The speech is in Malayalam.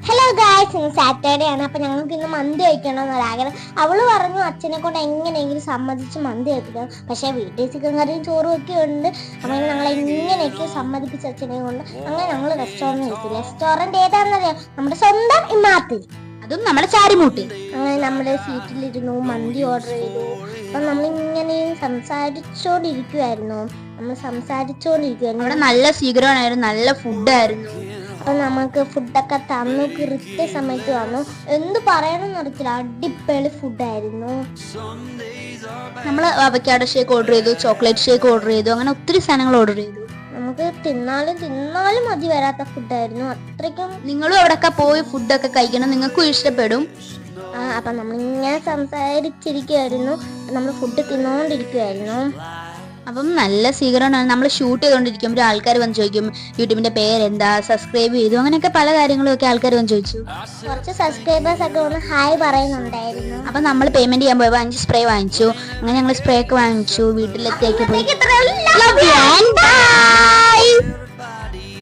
ഹലോ ഗായ്സ്, ഇന്ന് സാറ്റർഡേ ആണ്. അപ്പൊ ഞങ്ങൾക്ക് ഇന്ന് മന്തി കഴിക്കണമെന്നൊരാഗ്രഹം. അവള് പറഞ്ഞു അച്ഛനെ കൊണ്ട് എങ്ങനെയെങ്കിലും സമ്മതിച്ച് മന്തി കഴിപ്പിക്കണം. പക്ഷെ വീട്ടിൽ ചിക്കൻ കറിയും ചോറും ഒക്കെ ഉണ്ട്. അങ്ങനെ ഞങ്ങൾ എങ്ങനെയൊക്കെ സമ്മതിപ്പിച്ച അച്ഛനെ കൊണ്ട് അങ്ങനെ ഞങ്ങൾ റെസ്റ്റോറന്റ് ഏതാണെന്നറിയാം? നമ്മുടെ സ്വന്തം ഇമാത്തിൽ, അതും നമ്മുടെ ചാരിമൂട്ടി. അങ്ങനെ നമ്മുടെ സീറ്റിലിരുന്നു, മന്തി ഓർഡർ ചെയ്തു. അപ്പൊ നമ്മളിങ്ങനെ സംസാരിച്ചോണ്ടിരിക്കുവായിരുന്നു. അവിടെ നല്ല സ്വീകരണമായിരുന്നു, നല്ല ഫുഡായിരുന്നു. അപ്പൊ നമുക്ക് ഫുഡൊക്കെ തന്നു, കൃത്യ സമയത്ത് തന്നു. എന്ത് പറയണമെന്ന് അറിയത്തില്ല, അടിപൊളി ഫുഡായിരുന്നു. നമ്മള് അവക്കാഡോ ഷേക്ക് ഓർഡർ ചെയ്തു, ചോക്ലേറ്റ് ഷേക്ക് ഓർഡർ ചെയ്തു, അങ്ങനെ ഒത്തിരി സാധനങ്ങൾ ഓർഡർ ചെയ്തു. നമുക്ക് തിന്നാലും മതി വരാത്ത ഫുഡായിരുന്നു അത്രയ്ക്കും. നിങ്ങളും അവിടെയൊക്കെ പോയി ഫുഡൊക്കെ കഴിക്കണം, നിങ്ങൾക്കും ഇഷ്ടപ്പെടും. അപ്പൊ നമ്മളിങ്ങനെ സംസാരിച്ചിരിക്കുവായിരുന്നു, നമ്മൾ ഫുഡ് തിന്നോണ്ടിരിക്കുവായിരുന്നു. അപ്പം നല്ല സ്വീകരണമാണ്. നമ്മൾ ഷൂട്ട് ചെയ്തുകൊണ്ടിരിക്കുമ്പോൾ ആൾക്കാർ വന്ന് ചോദിക്കും യൂട്യൂബിന്റെ പേരെന്താ, സബ്സ്ക്രൈബ് ചെയ്തു, അങ്ങനെയൊക്കെ പല കാര്യങ്ങളും ഒക്കെ ആൾക്കാർ വന്ന് ചോദിച്ചു. കുറച്ച് സബ്സ്ക്രൈബേഴ്സ് ഒക്കെ ഒന്ന് ഹായ് പറയുന്നുണ്ടായിരുന്നു. അപ്പം നമ്മൾ പേയ്മെന്റ് ചെയ്യാൻ പോയപ്പോൾ 5 സ്പ്രേ വാങ്ങിച്ചു. അങ്ങനെ ഞങ്ങൾ സ്പ്രേ ഒക്കെ വാങ്ങിച്ചു, വീട്ടിലെത്തിയേക്ക് പോയി.